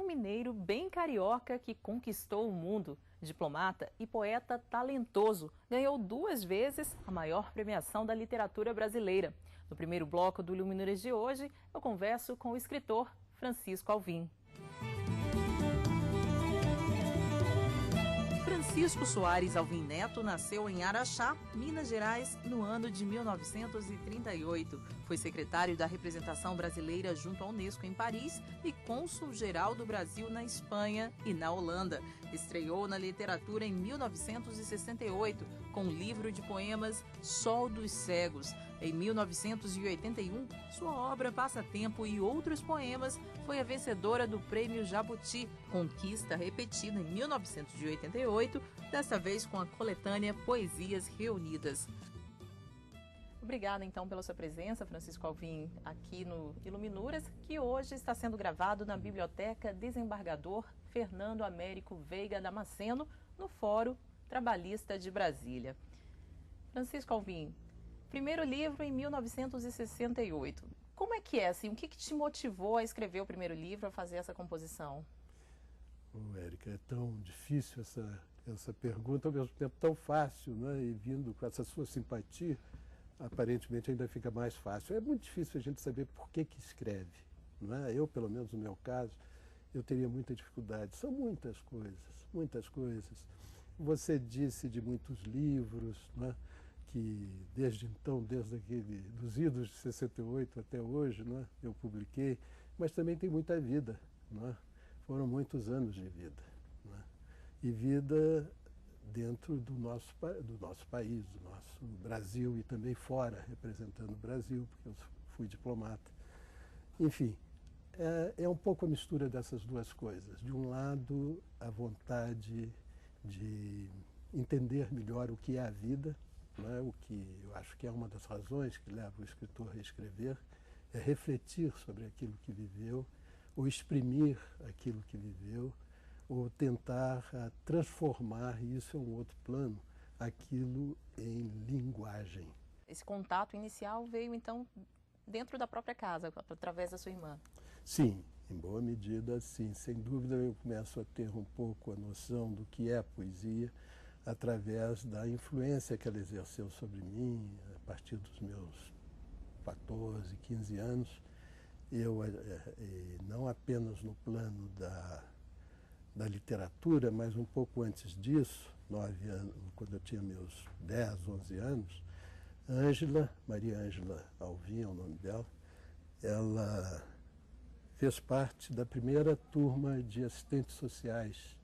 mineiro bem carioca que conquistou o mundo. Diplomata e poeta talentoso, ganhou 2 vezes a maior premiação da literatura brasileira. No primeiro bloco do Iluminuras de hoje, eu converso com o escritor Francisco Alvim. Francisco Soares Alvim Neto nasceu em Araxá, Minas Gerais, no ano de 1938. Foi secretário da representação brasileira junto à Unesco em Paris e cônsul-geral do Brasil na Espanha e na Holanda. Estreou na literatura em 1968 com o livro de poemas Sol dos Cegos. Em 1981, sua obra Passatempo e Outros Poemas foi a vencedora do Prêmio Jabuti, conquista repetida em 1988, desta vez com a coletânea Poesias Reunidas. Obrigada, então, pela sua presença, Francisco Alvim, aqui no Iluminuras, que hoje está sendo gravado na Biblioteca Desembargador Fernando Américo Veiga Damasceno, no Fórum Trabalhista de Brasília. Francisco Alvim, primeiro livro em 1968. Como é que é, assim, o que te motivou a escrever o primeiro livro, a fazer essa composição? Érica, é tão difícil essa pergunta, ao mesmo tempo tão fácil, né? E vindo com essa sua simpatia, aparentemente ainda fica mais fácil. É muito difícil a gente saber por que escreve, não é? Eu, pelo menos no meu caso, eu teria muita dificuldade. São muitas coisas, muitas coisas. Você disse de muitos livros, não é? Que desde então, dos idos de 68 até hoje, né, eu publiquei, mas também tem muita vida, né? Foram muitos anos de vida, né? E vida dentro do nosso país, do nosso Brasil e também fora, representando o Brasil, porque eu fui diplomata. Enfim, é um pouco a mistura dessas duas coisas. De um lado, a vontade de entender melhor o que é a vida, né? O que eu acho que é uma das razões que leva o escritor a escrever, é refletir sobre aquilo que viveu, ou exprimir aquilo que viveu, ou tentar transformar, e isso é um outro plano, aquilo em linguagem. Esse contato inicial veio, então, dentro da própria casa, através da sua irmã? Sim, em boa medida, sim. Sem dúvida, eu começo a ter um pouco a noção do que é poesia, através da influência que ela exerceu sobre mim, a partir dos meus 14, 15 anos. Eu, não apenas no plano da literatura, mas um pouco antes disso, 9 anos, quando eu tinha meus 10, 11 anos, Maria Ângela Alvim é o nome dela, ela fez parte da primeira turma de assistentes sociais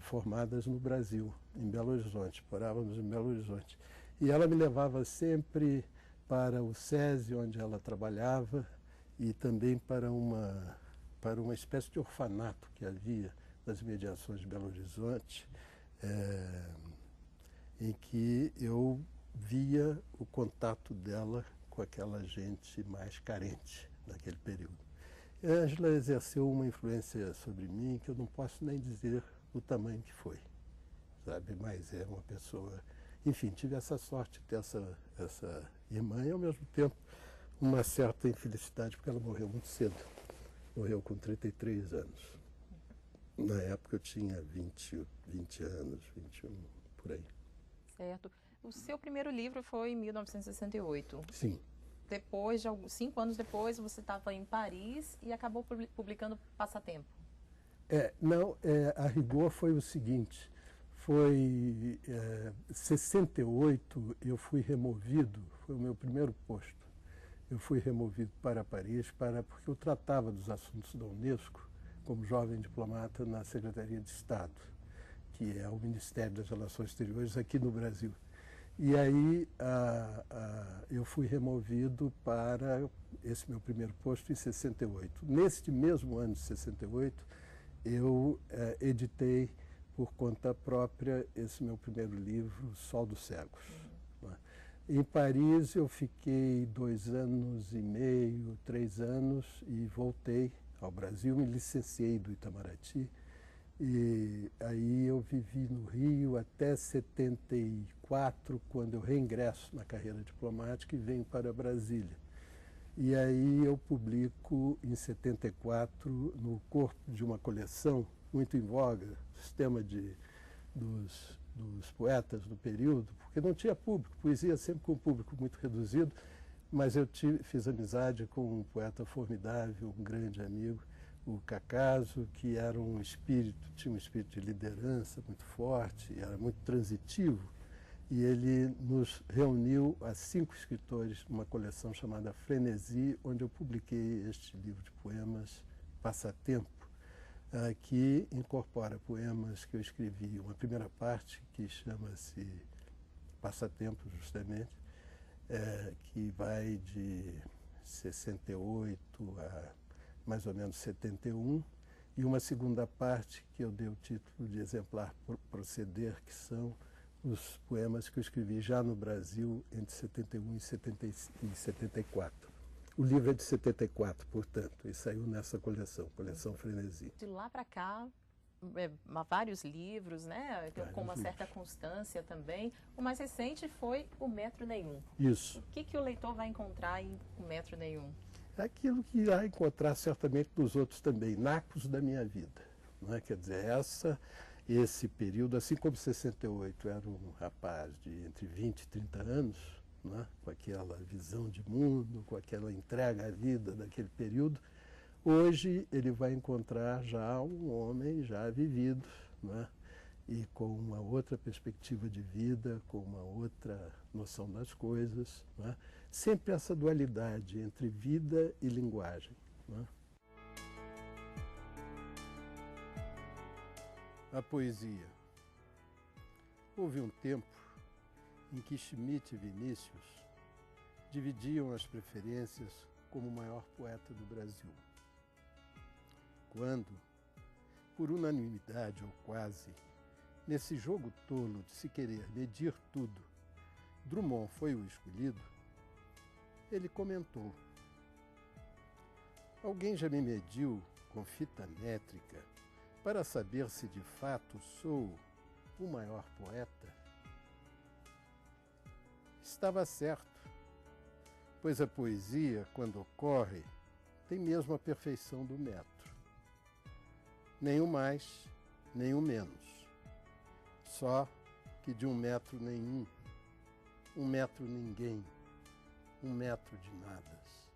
formadas no Brasil, em Belo Horizonte. Morávamos em Belo Horizonte. E ela me levava sempre para o SESI, onde ela trabalhava, e também para uma espécie de orfanato que havia nas imediações de Belo Horizonte, em que eu via o contato dela com aquela gente mais carente naquele período. E a Ângela exerceu uma influência sobre mim que eu não posso nem dizer o tamanho que foi, sabe? Mas é uma pessoa... Enfim, tive essa sorte de ter essa irmã e, ao mesmo tempo, uma certa infelicidade, porque ela morreu muito cedo. Morreu com 33 anos. Na época eu tinha 20 anos, 21, por aí. Certo. O seu primeiro livro foi em 1968. Sim. Depois, 5 anos depois, você estava em Paris e acabou publicando Passatempo. A rigor foi o seguinte, foi 68, eu fui removido, foi o meu primeiro posto. Eu fui removido para Paris porque eu tratava dos assuntos da Unesco como jovem diplomata na Secretaria de Estado, que é o Ministério das Relações Exteriores aqui no Brasil. E aí eu fui removido para esse meu primeiro posto em 68. Neste mesmo ano de 68, eu editei por conta própria esse meu primeiro livro, Sol dos Cegos. Né? Em Paris eu fiquei 2 anos e meio, 3 anos e voltei ao Brasil, me licenciei do Itamaraty e aí eu vivi no Rio até 74, quando eu reingresso na carreira diplomática e venho para Brasília. E aí eu publico em 74 no corpo de uma coleção muito em voga, sistema dos poetas do período, porque não tinha público, poesia sempre com um público muito reduzido, mas eu fiz amizade com um poeta formidável, um grande amigo, o Cacaso, que era um espírito, tinha um espírito de liderança muito forte, era muito transitivo, e ele nos reuniu a 5 escritores numa coleção chamada Frenesi, onde eu publiquei este livro de poemas, Passatempo, que incorpora poemas que eu escrevi, uma primeira parte que chama-se Passatempo, justamente, que vai de 68 a mais ou menos 71, e uma segunda parte que eu dei o título de Exemplar Proceder, que são os poemas que eu escrevi já no Brasil entre 71 e 74. O livro é de 74, portanto, e saiu nessa coleção Frenesi. De lá para cá, vários livros, né? Com uma certa constância também. O mais recente foi O Metro Nenhum. Isso. O que o leitor vai encontrar em O Metro Nenhum? Aquilo que irá encontrar certamente nos outros também, nacos da minha vida. Não é? Quer dizer, esse período, assim como 68 era um rapaz de entre 20 e 30 anos, né, com aquela visão de mundo, com aquela entrega à vida daquele período, hoje ele vai encontrar já um homem já vivido, né, e com uma outra perspectiva de vida, com uma outra noção das coisas, né, sempre essa dualidade entre vida e linguagem. Né. A poesia. Houve um tempo em que Schmidt e Vinícius dividiam as preferências como o maior poeta do Brasil. Quando, por unanimidade ou quase, nesse jogo tolo de se querer medir tudo, Drummond foi o escolhido, ele comentou: alguém já me mediu com fita métrica para saber se de fato sou o maior poeta? Estava certo, pois a poesia, quando ocorre, tem mesmo a perfeição do metro. Nem o mais, nem o menos. Só que de 1 metro nenhum, 1 metro ninguém, 1 metro de nadas.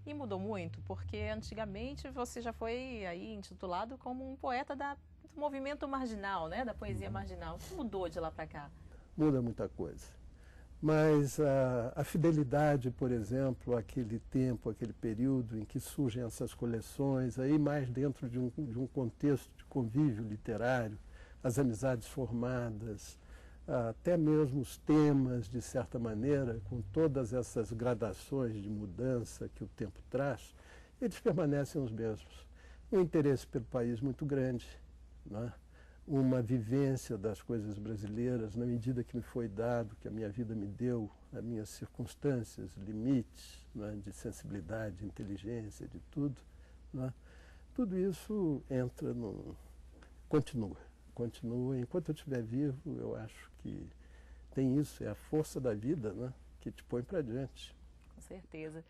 E mudou muito, porque antigamente você já foi aí intitulado como um poeta do movimento marginal, né? Da poesia marginal. O que mudou de lá para cá? Muda muita coisa. Mas a fidelidade, por exemplo, àquele tempo, aquele período em que surgem essas coleções, aí mais dentro de um contexto de convívio literário, as amizades formadas, até mesmo os temas, de certa maneira, com todas essas gradações de mudança que o tempo traz, eles permanecem os mesmos. Um interesse pelo país muito grande, né? Uma vivência das coisas brasileiras na medida que me foi dado, que a minha vida me deu, as minhas circunstâncias, limites, né, de sensibilidade, de inteligência, de tudo. Né? Tudo isso entra no... continua. Enquanto eu estiver vivo, eu acho que tem isso, é a força da vida, né, que te põe para diante. Com certeza.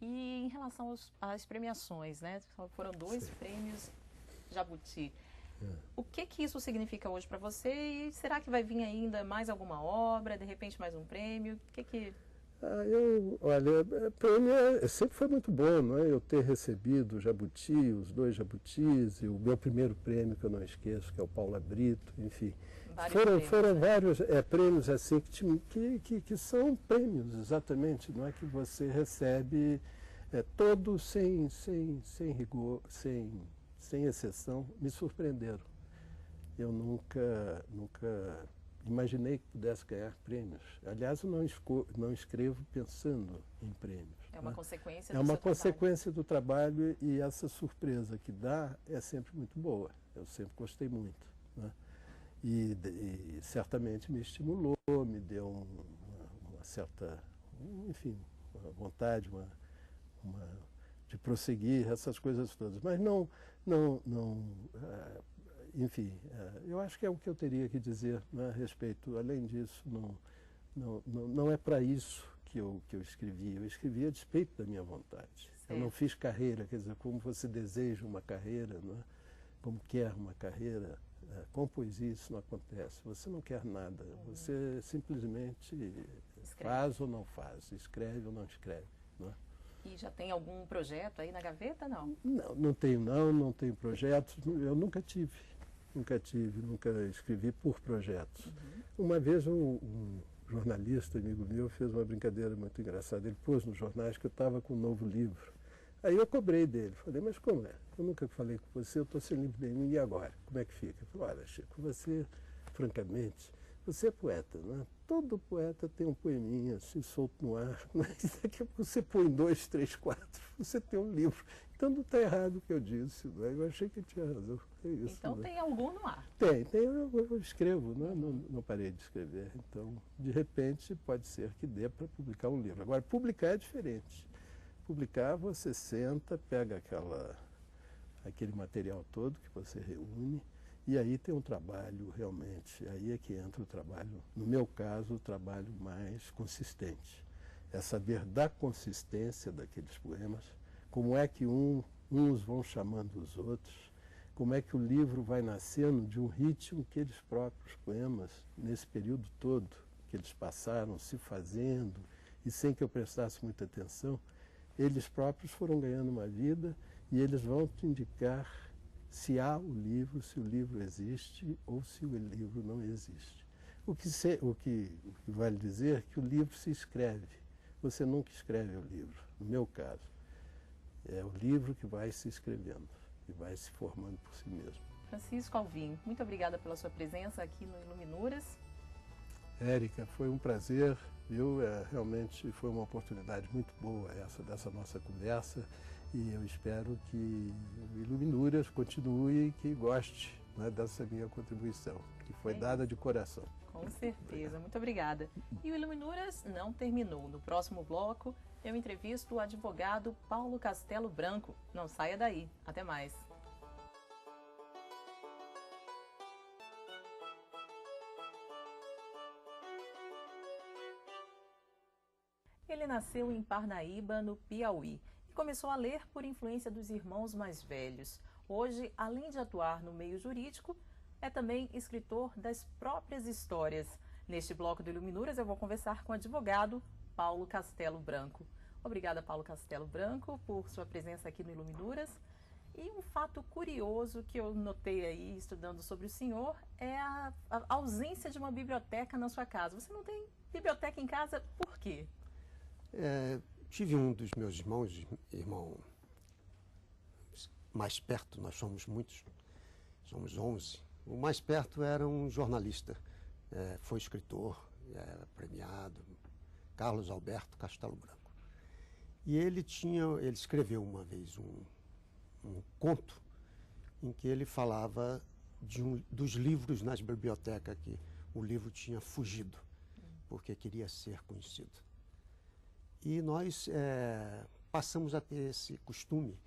E em relação às premiações, né? Foram 2 prêmios Jabuti. O que isso significa hoje para você? E será que vai vir ainda mais alguma obra, de repente mais um prêmio? Olha, prêmio sempre foi muito bom, não é? Eu ter recebido o Jabuti, os 2 Jabutis, e o meu primeiro prêmio, que eu não esqueço, que é o Paula Brito, enfim. Foram vários prêmios assim que são prêmios, exatamente, não é? Que você recebe todos sem rigor, sem exceção, me surpreenderam. Eu nunca imaginei que pudesse ganhar prêmios. Aliás, eu não escrevo pensando em prêmios. É uma consequência do É uma consequência do trabalho, e essa surpresa que dá é sempre muito boa. Eu sempre gostei muito. Né? E certamente me estimulou, me deu uma certa, enfim, uma vontade, de prosseguir essas coisas todas. Mas enfim, eu acho que é o que eu teria que dizer, né, a respeito. Além disso, não é para isso que eu escrevi. Eu escrevi a despeito da minha vontade. Eu não fiz carreira, quer dizer, como você deseja uma carreira, não é? Como quer uma carreira, com poesia isso não acontece. Você não quer nada, você simplesmente faz ou não faz, escreve ou não escreve. Não é? E já tem algum projeto aí na gaveta, não? Não tenho projetos. Eu nunca escrevi por projetos. Uma vez um jornalista, amigo meu, fez uma brincadeira muito engraçada. Ele pôs nos jornais que eu estava com um novo livro. Aí eu cobrei dele. Falei, mas como é? Eu nunca falei com você, eu estou sem livro nenhum, e agora? Como é que fica? Ele falou, olha, Chico, você, francamente, você é poeta, não é? Todo poeta tem um poeminha assim, solto no ar. Mas daqui a pouco você põe 2, 3, 4, você tem um livro. Então não está errado o que eu disse, não é? Eu achei que tinha razão. É isso, então não é? tem algum no ar? Tem, eu escrevo, não parei de escrever. Então, de repente, pode ser que dê para publicar um livro. Agora, publicar é diferente. Publicar, você senta, pega aquele material todo que você reúne, e aí tem um trabalho realmente, aí é que entra o trabalho, no meu caso, o trabalho mais consistente. É saber da consistência daqueles poemas, como é que uns vão chamando os outros, como é que o livro vai nascendo de um ritmo que eles próprios poemas, nesse período todo que eles passaram se fazendo, e sem que eu prestasse muita atenção, eles próprios foram ganhando uma vida e eles vão te indicar se há o livro, se o livro existe ou se o livro não existe. O que vale dizer é que o livro se escreve. Você nunca escreve o livro, no meu caso. É o livro que vai se escrevendo e vai se formando por si mesmo. Francisco Alvim, muito obrigada pela sua presença aqui no Iluminuras. Érica, foi um prazer, viu? Realmente foi uma oportunidade muito boa dessa nossa conversa e eu espero que o Iluminuras continue e que goste, né, dessa minha contribuição, que foi dada de coração. Com certeza, muito obrigada. E o Iluminuras não terminou. No próximo bloco, eu entrevisto o advogado Paulo Castelo Branco. Não saia daí. Até mais. Ele nasceu em Parnaíba, no Piauí, e começou a ler por influência dos irmãos mais velhos. Hoje, além de atuar no meio jurídico, é também escritor das próprias histórias. Neste bloco do Iluminuras, eu vou conversar com o advogado Paulo Castelo Branco. Obrigada, Paulo Castelo Branco, por sua presença aqui no Iluminuras. E um fato curioso que eu notei aí, estudando sobre o senhor, é a ausência de uma biblioteca na sua casa. Você não tem biblioteca em casa, por quê? Tive um dos meus irmão mais perto, nós somos muitos, somos 11. O mais perto era um jornalista, foi escritor, era premiado, Carlos Alberto Castelo Branco. E ele escreveu uma vez um conto em que ele falava dos livros nas bibliotecas, que o livro tinha fugido, porque queria ser conhecido. E nós passamos a ter esse costume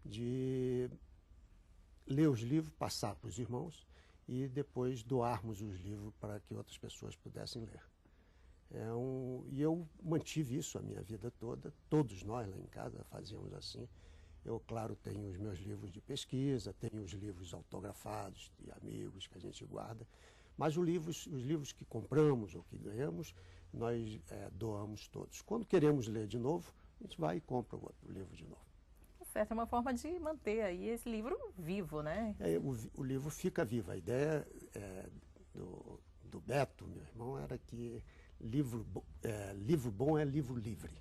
de ler os livros, passar para os irmãos e depois doarmos os livros para que outras pessoas pudessem ler. E eu mantive isso a minha vida toda, todos nós lá em casa fazíamos assim. Eu, claro, tenho os meus livros de pesquisa, tenho os livros autografados de amigos que a gente guarda, mas os livros que compramos ou que ganhamos, nós doamos todos. Quando queremos ler de novo, a gente vai e compra o outro livro de novo. Certo, é uma forma de manter aí esse livro vivo, né? O livro fica vivo. A ideia do Beto, meu irmão, era que livro bom é livro livre.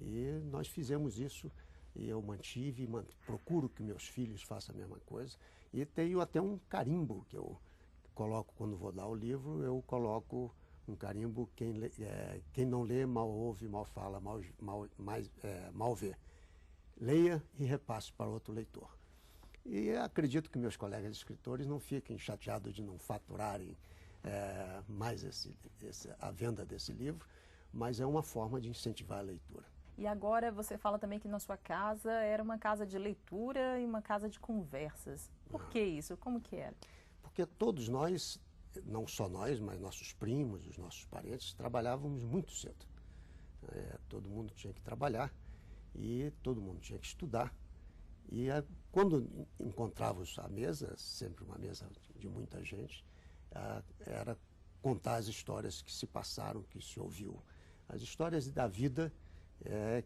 E nós fizemos isso, e eu mantive, procuro que meus filhos façam a mesma coisa. E tenho até um carimbo que eu coloco quando vou dar o livro, eu coloco um carimbo, quem não lê, mal ouve, mal fala, mal vê. Leia e repasse para outro leitor. E acredito que meus colegas escritores não fiquem chateados de não faturarem mais a venda desse livro, mas é uma forma de incentivar a leitura. E agora você fala também que na sua casa era uma casa de leitura e uma casa de conversas. Por que isso? Como que era? Porque todos nós, não só nós, mas nossos primos, os nossos parentes, trabalhávamos muito cedo. Todo mundo tinha que trabalhar e todo mundo tinha que estudar. E quando encontrávamos a mesa, sempre uma mesa de muita gente, era contar as histórias que se passaram, que se ouviu. As histórias da vida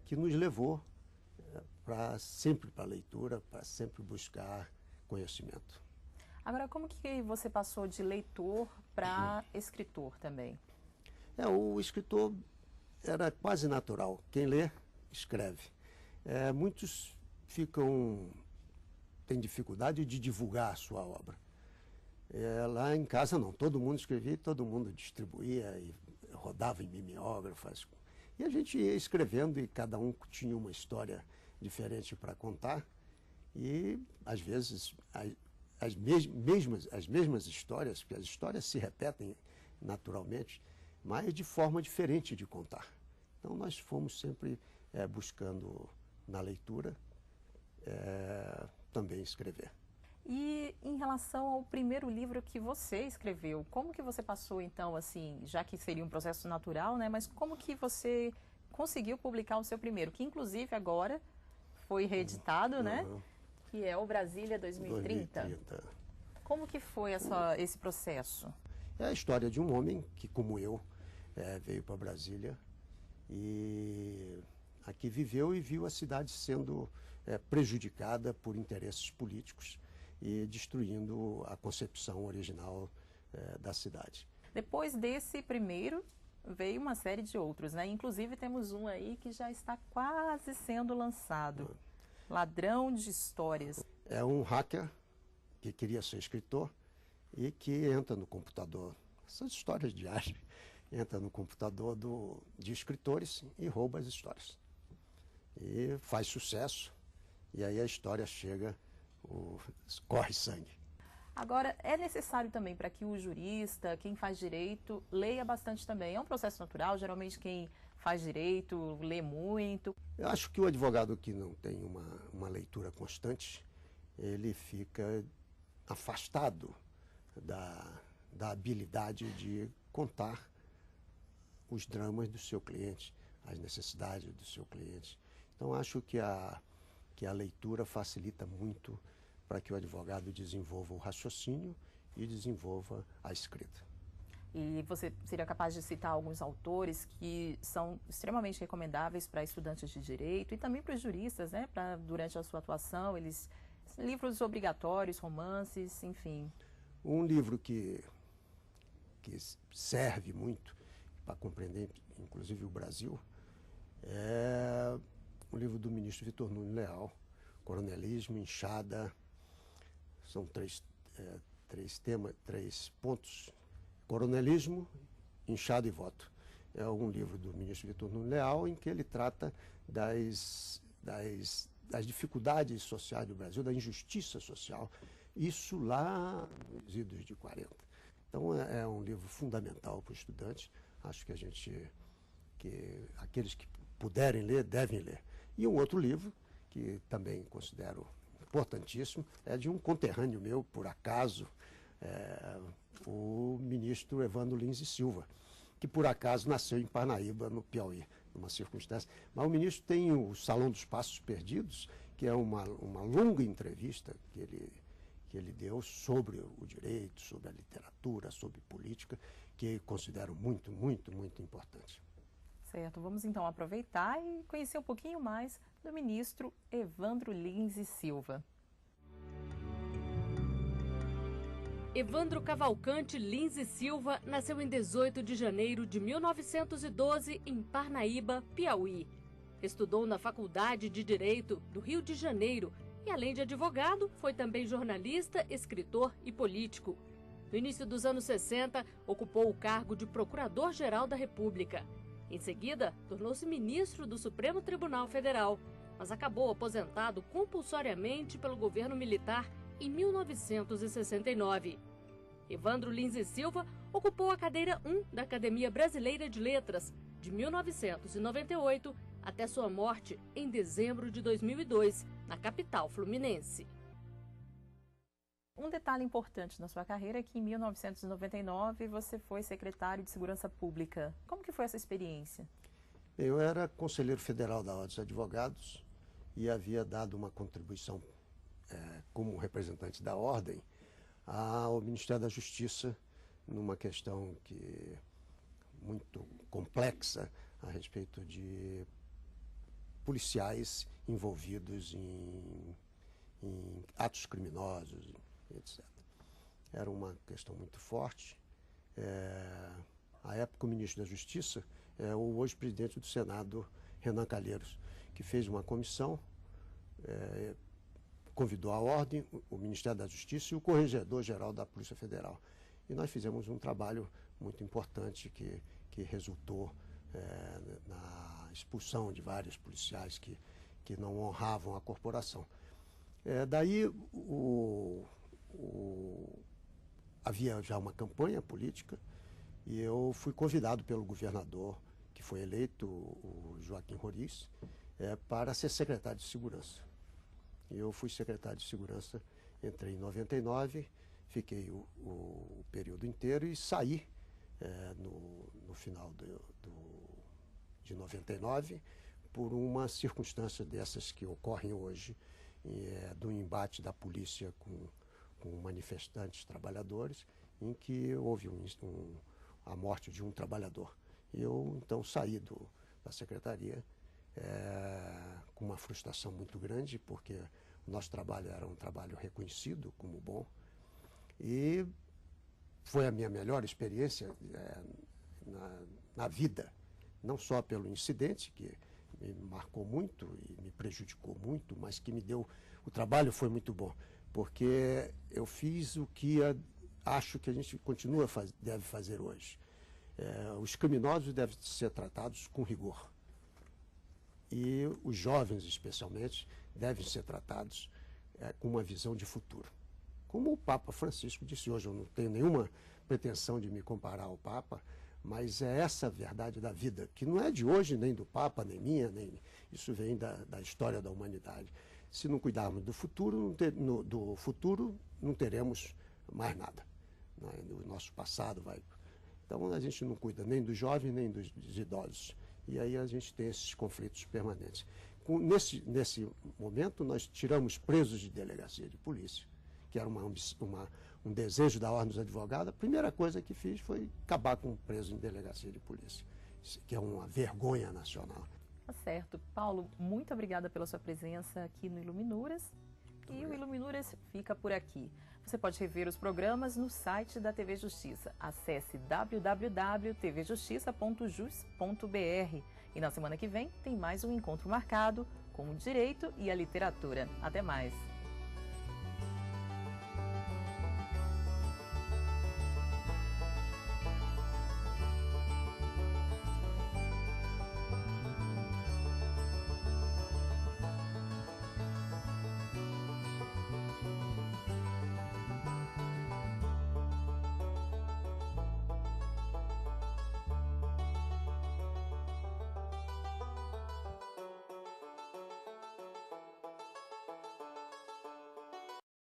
que nos levou sempre para a leitura, para sempre buscar conhecimento. Agora, como que você passou de leitor para escritor também? O escritor era quase natural. Quem lê, escreve. Muitos têm dificuldade de divulgar a sua obra. Lá em casa não, todo mundo escrevia, todo mundo distribuía e rodava em mimeógrafos. E a gente ia escrevendo e cada um tinha uma história diferente para contar. E às vezes as mesmas histórias, porque as histórias se repetem naturalmente, mas de forma diferente de contar. Então nós fomos sempre buscando na leitura também escrever. E em relação ao primeiro livro que você escreveu, como que você passou então, assim, já que seria um processo natural, né? Mas como que você conseguiu publicar o seu primeiro, que inclusive agora foi reeditado, né? Que é o Brasília 2030. Como que foi esse processo? É a história de um homem que, como eu, veio para Brasília e aqui viveu e viu a cidade sendo prejudicada por interesses políticos e destruindo a concepção original da cidade. Depois desse primeiro, veio uma série de outros, né? Inclusive temos um aí que já está quase sendo lançado. Ladrão de Histórias. É um hacker que queria ser escritor e que entra no computador, essas histórias diárias, entra no computador de escritores e rouba as histórias. E faz sucesso, e aí a história chega, corre sangue. Agora, é necessário também para que o jurista, quem faz direito, leia bastante também. É um processo natural, geralmente quem faz direito lê muito. Eu acho que o advogado que não tem uma leitura constante, ele fica afastado da habilidade de contar os dramas do seu cliente, as necessidades do seu cliente. Então, acho que a leitura facilita muito para que o advogado desenvolva o raciocínio e desenvolva a escrita. E você seria capaz de citar alguns autores que são extremamente recomendáveis para estudantes de direito e também para os juristas, né? Durante a sua atuação, livros obrigatórios, romances, enfim. Um livro que serve muito para compreender, inclusive, o Brasil, é o livro do ministro Vitor Nunes Leal, Coronelismo, Inchada. São três pontos: Coronelismo, Inchada e Voto. É um livro do ministro Vitor Nunes Leal em que ele trata das dificuldades sociais do Brasil, da injustiça social, isso lá nos idos de 40. Então é um livro fundamental para o estudante. Acho que aqueles que puderem ler, devem ler. E um outro livro, que também considero importantíssimo, é de um conterrâneo meu, por acaso, o ministro Evandro Lins e Silva, que por acaso nasceu em Parnaíba, no Piauí, numa circunstância. Mas o ministro tem o Salão dos Passos Perdidos, que é uma longa entrevista que ele deu sobre o direito, sobre a literatura, sobre política, que considero muito, muito, muito importante. Certo, vamos então aproveitar e conhecer um pouquinho mais do ministro Evandro Lins e Silva. Evandro Cavalcante Lins e Silva nasceu em 18 de janeiro de 1912 em Parnaíba, Piauí. Estudou na Faculdade de Direito do Rio de Janeiro e, além de advogado, foi também jornalista, escritor e político. No início dos anos 60, ocupou o cargo de Procurador-Geral da República. Em seguida, tornou-se ministro do Supremo Tribunal Federal, mas acabou aposentado compulsoriamente pelo governo militar em 1969. Evandro Lins e Silva ocupou a cadeira 1 da Academia Brasileira de Letras, de 1998 até sua morte em dezembro de 2002, na capital fluminense. Um detalhe importante na sua carreira é que em 1999 você foi secretário de Segurança Pública. Como que foi essa experiência? Eu era conselheiro federal da Ordem dos Advogados e havia dado uma contribuição como representante da Ordem ao Ministério da Justiça numa questão muito complexa a respeito de policiais envolvidos em atos criminosos, etc. Era uma questão muito forte. À época, o ministro da Justiça é o hoje presidente do Senado, Renan Calheiros, que fez uma comissão, convidou a Ordem, o Ministério da Justiça e o Corregedor-Geral da Polícia Federal. E nós fizemos um trabalho muito importante que resultou na expulsão de vários policiais que não honravam a corporação. Daí havia já uma campanha política e eu fui convidado pelo governador, que foi eleito, o Joaquim Roriz, para ser secretário de Segurança. Eu fui secretário de Segurança, entrei em 99, fiquei o período inteiro e saí no final de 99 por uma circunstância dessas que ocorrem hoje, do embate da polícia com manifestantes trabalhadores, em que houve a morte de um trabalhador. E eu, então, saí da secretaria com uma frustração muito grande, porque o nosso trabalho era um trabalho reconhecido como bom. E foi a minha melhor experiência na vida, não só pelo incidente, que me marcou muito e me prejudicou muito, mas que o trabalho foi muito bom, porque eu fiz o que acho que a gente deve fazer hoje. Os criminosos devem ser tratados com rigor. E os jovens, especialmente, devem ser tratados com uma visão de futuro. Como o Papa Francisco disse hoje, eu não tenho nenhuma pretensão de me comparar ao Papa, mas é essa a verdade da vida, que não é de hoje, nem do Papa, nem minha, isso vem da história da humanidade. Se não cuidarmos do futuro, não teremos mais nada. O nosso passado vai... Então a gente não cuida nem do jovem, nem dos idosos. E aí a gente tem esses conflitos permanentes. Nesse momento, nós tiramos presos de delegacia de polícia, que era um desejo da Ordem dos Advogados. A primeira coisa que fiz foi acabar com o preso em delegacia de polícia, que é uma vergonha nacional. Tá certo. Paulo, muito obrigada pela sua presença aqui no Iluminuras. E o Iluminuras fica por aqui. Você pode rever os programas no site da TV Justiça. Acesse www.tvjustiça.jus.br. E na semana que vem tem mais um encontro marcado com o direito e a literatura. Até mais!